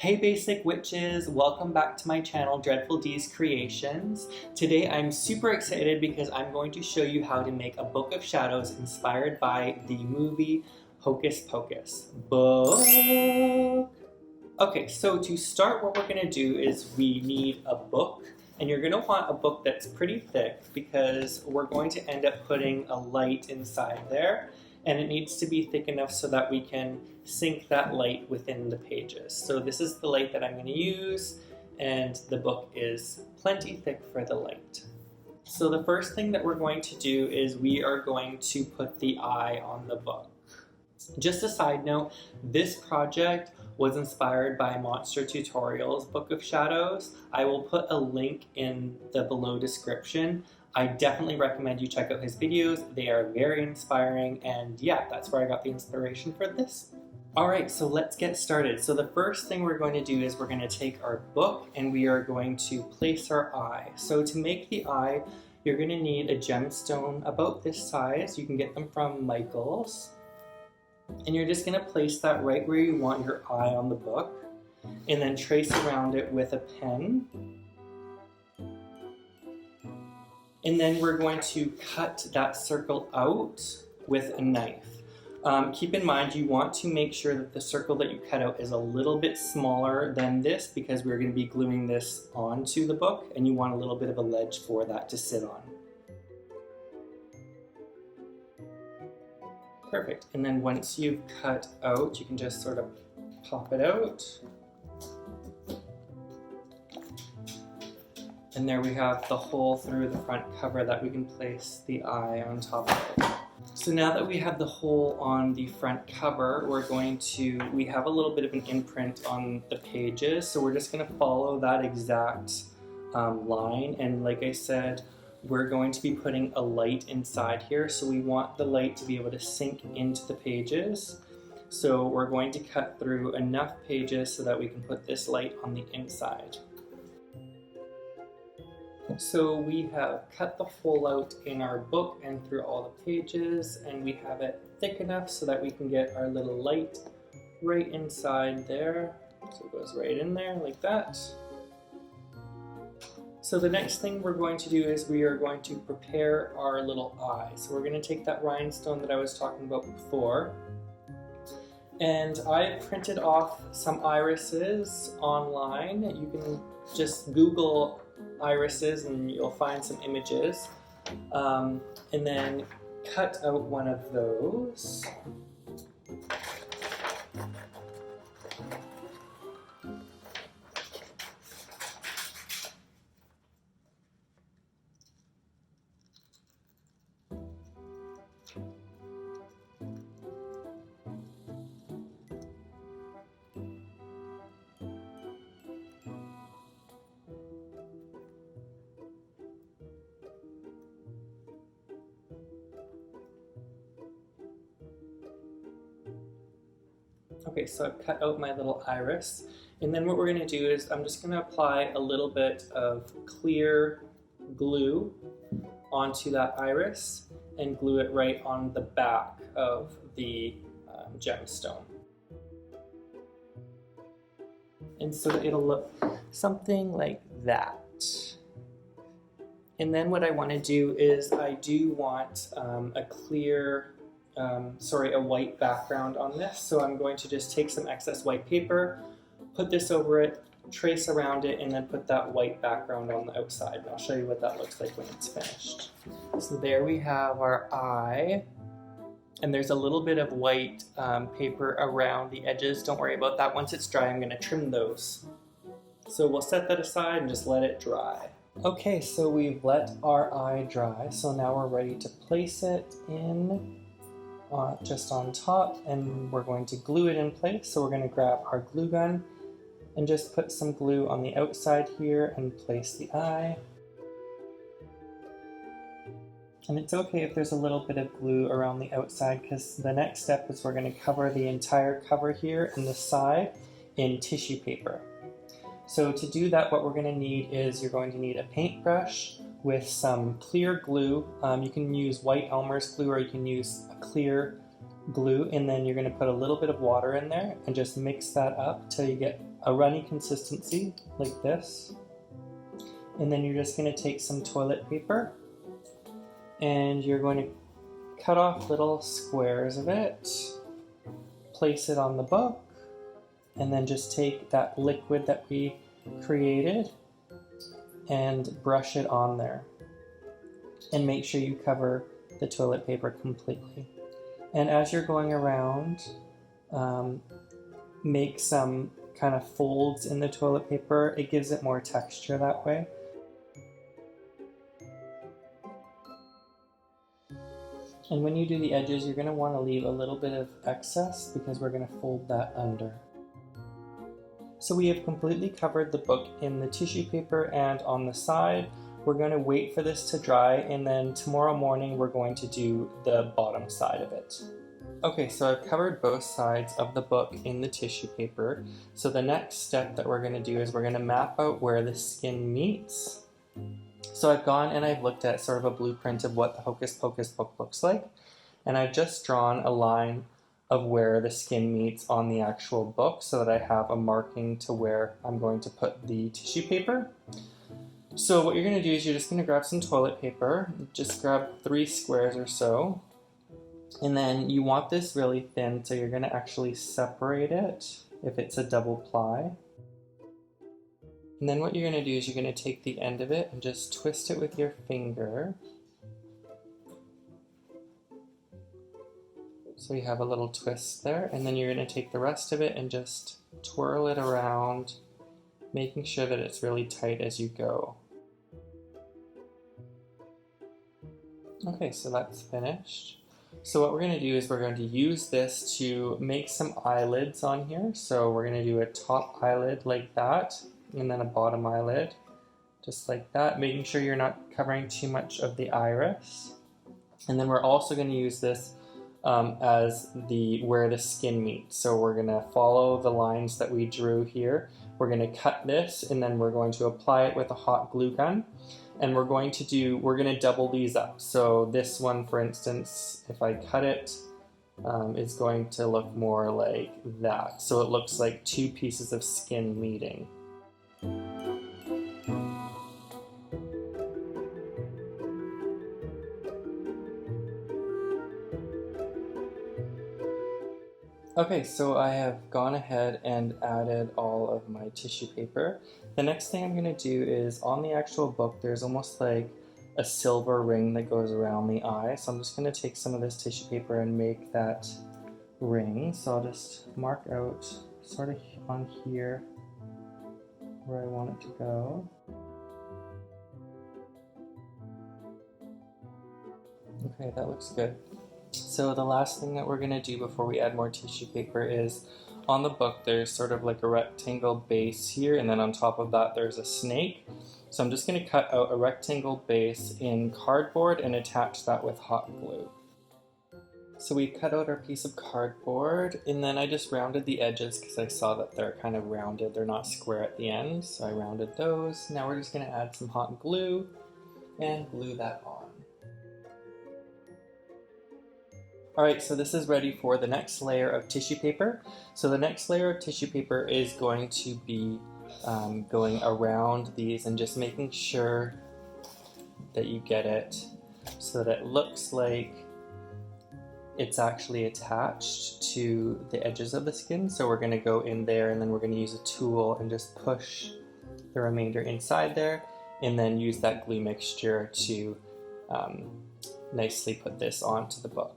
Hey basic witches, welcome back to my channel Dreadful D's Creations. Today I'm super excited because I'm going to show you how to make a book of shadows inspired by the movie Hocus Pocus. Book! Okay, so to start, what we're going to do is we need a book, and you're going to want a book that's pretty thick because we're going to end up putting a light inside there, and it needs to be thick enough so that we can sink that light within the pages. So this is the light that I'm going to use, and the book is plenty thick for the light. So the first thing that we're going to do is we are going to put the eye on the book. Just a side note, this project was inspired by Monster Tutorial's Book of Shadows. I will put a link in the below description. I definitely recommend you check out his videos. They are very inspiring, and yeah, that's where I got the inspiration for this. Alright, so let's get started. So the first thing we're going to do is we're going to take our book and we are going to place our eye. So to make the eye, you're going to need a gemstone about this size. You can get them from Michael's. And you're just going to place that right where you want your eye on the book, and then trace around it with a pen. And then we're going to cut that circle out with a knife. Keep in mind, you want to make sure that the circle that you cut out is a little bit smaller than this because we're going to be gluing this onto the book, and you want a little bit of a ledge for that to sit on. Perfect. And then once you've cut out, you can just sort of pop it out. And there we have the hole through the front cover that we can place the eye on top of. So now that we have the hole on the front cover, we have a little bit of an imprint on the pages, so we're just going to follow that exact line, and like I said, we're going to be putting a light inside here, so we want the light to be able to sink into the pages. So we're going to cut through enough pages so that we can put this light on the inside. So we have cut the hole out in our book and through all the pages, and we have it thick enough so that we can get our little light right inside there. So it goes right in there like that. So the next thing we're going to do is we are going to prepare our little eye. So we're going to take that rhinestone that I was talking about before, and I printed off some irises online. You can just Google irises and you'll find some images, and then cut out one of those. Okay, so I've cut out my little iris, and then what we're going to do is I'm just going to apply a little bit of clear glue onto that iris and glue it right on the back of the gemstone. And so it'll look something like that. And then what I want to do is I do want a white background on this, so I'm going to just take some excess white paper, put this over it, trace around it, and then put that white background on the outside, and I'll show you what that looks like when it's finished. So there we have our eye, and there's a little bit of white paper around the edges. Don't worry about that. Once it's dry, I'm going to trim those. So we'll set that aside and just let it dry. Okay, so we've let our eye dry, so now we're ready to place it in just on top, and we're going to glue it in place. So we're going to grab our glue gun and just put some glue on the outside here and place the eye. And it's okay if there's a little bit of glue around the outside, because the next step is we're going to cover the entire cover here and the side in tissue paper. So to do that, what we're going to need is you're going to need a paintbrush with some clear glue. You can use white Elmer's glue, or you can use a clear glue, and then you're going to put a little bit of water in there and just mix that up till you get a runny consistency like this. And then you're just going to take some toilet paper and you're going to cut off little squares of it, place it on the book, and then just take that liquid that we created and brush it on there. And make sure you cover the toilet paper completely. And as you're going around, make some kind of folds in the toilet paper. It gives it more texture that way. And when you do the edges, you're going to want to leave a little bit of excess because we're going to fold that under. So we have completely covered the book in the tissue paper and on the side. We're going to wait for this to dry, and then tomorrow morning we're going to do the bottom side of it. Okay, so I've covered both sides of the book in the tissue paper. So the next step that we're going to do is we're going to map out where the skin meets. So I've gone and I've looked at sort of a blueprint of what the Hocus Pocus book looks like, and I've just drawn a line of where the skin meets on the actual book so that I have a marking to where I'm going to put the tissue paper. So what you're going to do is you're just going to grab some toilet paper, just grab 3 squares or so, and then you want this really thin, so you're going to actually separate it if it's a double ply. And then what you're going to do is you're going to take the end of it and just twist it with your finger. So you have a little twist there, and then you're going to take the rest of it and just twirl it around, making sure that it's really tight as you go. Okay, so that's finished. So what we're going to do is we're going to use this to make some eyelids on here. So we're going to do a top eyelid like that, and then a bottom eyelid, just like that, making sure you're not covering too much of the iris. And then we're also going to use this as where the skin meets. So we're going to follow the lines that we drew here. We're going to cut this, and then we're going to apply it with a hot glue gun. And we're going to double these up. So this one, for instance, if I cut it, it's going to look more like that. So it looks like 2 pieces of skin meeting. Okay, so I have gone ahead and added all of my tissue paper. The next thing I'm going to do is on the actual book, there's almost like a silver ring that goes around the eye. So I'm just going to take some of this tissue paper and make that ring. So I'll just mark out sort of on here where I want it to go. Okay, that looks good. So the last thing that we're going to do before we add more tissue paper is on the book there's sort of like a rectangle base here, and then on top of that there's a snake. So I'm just going to cut out a rectangle base in cardboard and attach that with hot glue. So we cut out our piece of cardboard, and then I just rounded the edges because I saw that they're kind of rounded, they're not square at the end, so I rounded those. Now we're just going to add some hot glue and glue that on. Alright, so this is ready for the next layer of tissue paper. So the next layer of tissue paper is going to be going around these and just making sure that you get it so that it looks like it's actually attached to the edges of the skin. So we're going to go in there, and then we're going to use a tool and just push the remainder inside there, and then use that glue mixture to nicely put this onto the book.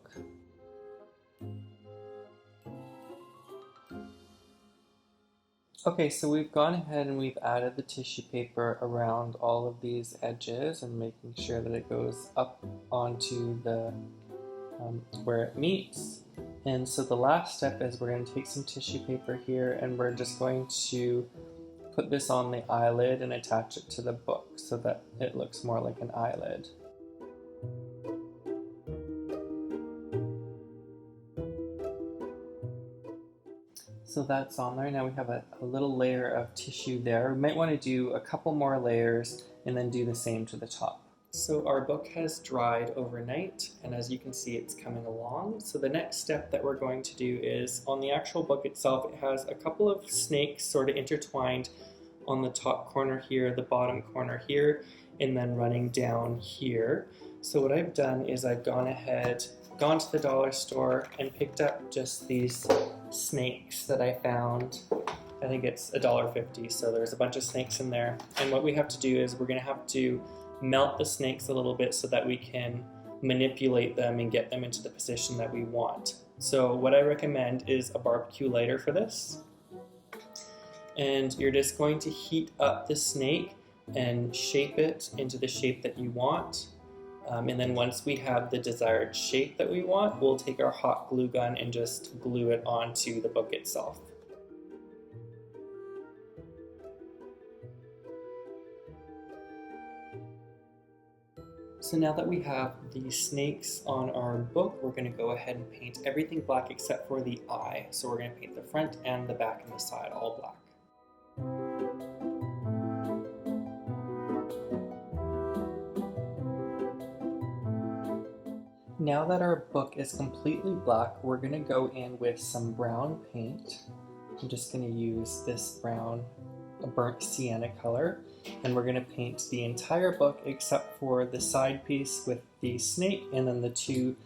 Okay, so we've gone ahead and we've added the tissue paper around all of these edges and making sure that it goes up onto the where it meets. And so the last step is we're going to take some tissue paper here, and we're just going to put this on the eyelid and attach it to the book so that it looks more like an eyelid. So that's on there. Now we have a little layer of tissue there. We might want to do a couple more layers and then do the same to the top. So our book has dried overnight, and as you can see, it's coming along. So the next step that we're going to do is, on the actual book itself, it has a couple of snakes sort of intertwined on the top corner here, the bottom corner here, and then running down here. So what I've done is I've gone to the dollar store and picked up just these snakes that I found. I think it's $1.50, so there's a bunch of snakes in there. And what we have to do is we're gonna have to melt the snakes a little bit so that we can manipulate them and get them into the position that we want. So what I recommend is a barbecue lighter for this. And you're just going to heat up the snake and shape it into the shape that you want. And then once we have the desired shape that we want, we'll take our hot glue gun and just glue it onto the book itself. So now that we have the snakes on our book, we're going to go ahead and paint everything black except for the eye. So we're going to paint the front and the back and the side all black. Now that our book is completely black, we're going to go in with some brown paint. I'm just going to use this brown, a burnt sienna color, and we're going to paint the entire book except for the side piece with the snake and then the two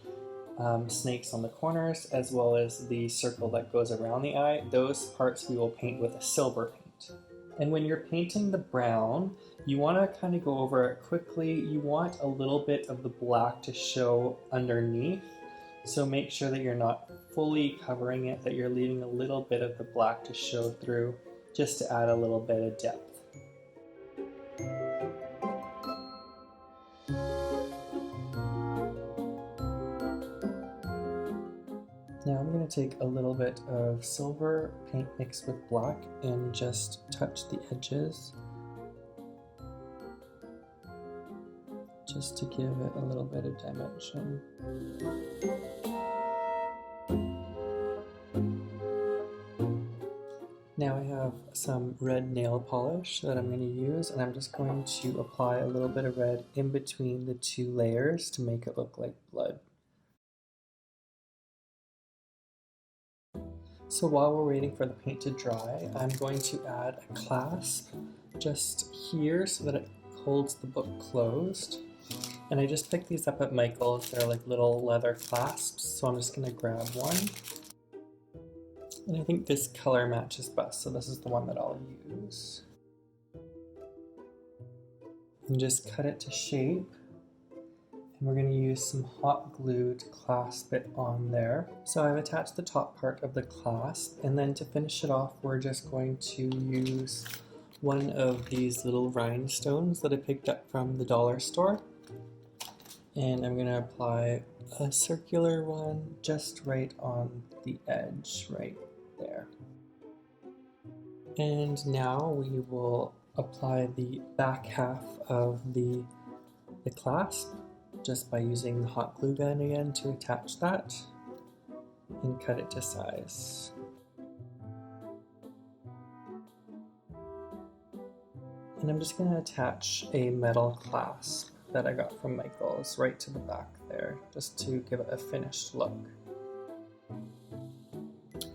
snakes on the corners, as well as the circle that goes around the eye. Those parts we will paint with a silver paint. And when you're painting the brown, you want to kind of go over it quickly. You want a little bit of the black to show underneath. So make sure that you're not fully covering it, that you're leaving a little bit of the black to show through, just to add a little bit of depth. Now I'm going to take a little bit of silver paint mixed with black and just touch the edges, just to give it a little bit of dimension. Now I have some red nail polish that I'm going to use, and I'm just going to apply a little bit of red in between the two layers to make it look like blood. So while we're waiting for the paint to dry, I'm going to add a clasp just here so that it holds the book closed. And I just picked these up at Michael's. They're like little leather clasps, so I'm just going to grab one. And I think this color matches best, so this is the one that I'll use. And just cut it to shape. And we're going to use some hot glue to clasp it on there. So I've attached the top part of the clasp, and then to finish it off, we're just going to use one of these little rhinestones that I picked up from the dollar store. And I'm going to apply a circular one just right on the edge, right there. And now we will apply the back half of the clasp just by using the hot glue gun again to attach that and cut it to size. And I'm just going to attach a metal clasp that I got from Michael's right to the back there, just to give it a finished look.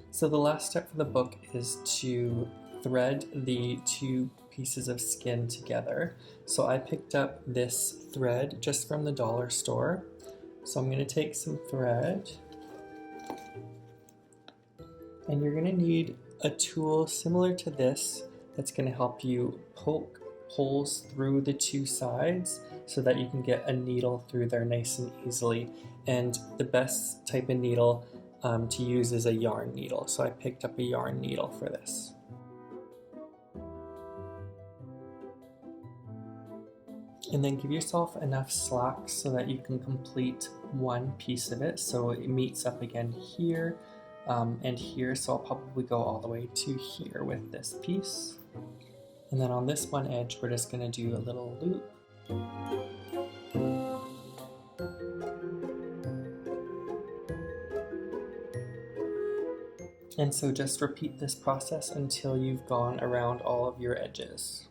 So the last step for the book is to thread the two pieces of skin together. So I picked up this thread just from the dollar store. So I'm going to take some thread, and you're going to need a tool similar to this that's going to help you poke holes through the two sides so that you can get a needle through there nice and easily. And the best type of needle to use is a yarn needle. So I picked up a yarn needle for this. And then give yourself enough slack so that you can complete one piece of it. So it meets up again here and here. So I'll probably go all the way to here with this piece. And then on this one edge, we're just going to do a little loop. And so just repeat this process until you've gone around all of your edges.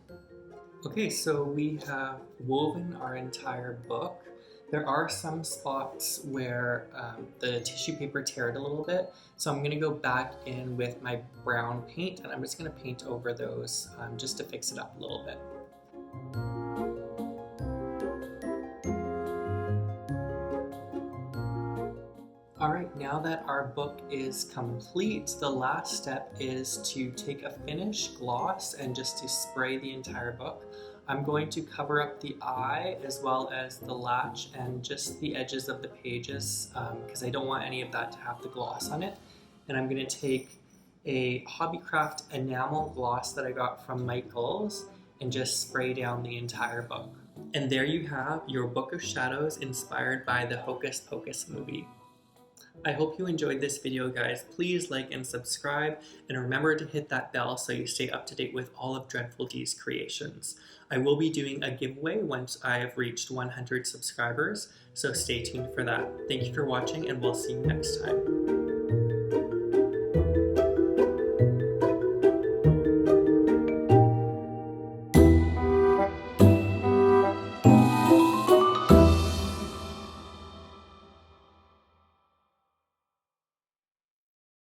Okay, so we have woven our entire book. There are some spots where the tissue paper teared a little bit, so I'm going to go back in with my brown paint and I'm just going to paint over those just to fix it up a little bit. Alright, now that our book is complete, the last step is to take a finish gloss and just to spray the entire book. I'm going to cover up the eye as well as the latch and just the edges of the pages because I don't want any of that to have the gloss on it. And I'm going to take a Hobbycraft enamel gloss that I got from Michaels and just spray down the entire book. And there you have your Book of Shadows inspired by the Hocus Pocus movie. I hope you enjoyed this video, guys. Please like and subscribe, and remember to hit that bell so you stay up to date with all of Dreadful D's creations. I will be doing a giveaway once I have reached 100 subscribers, so stay tuned for that. Thank you for watching, and we'll see you next time.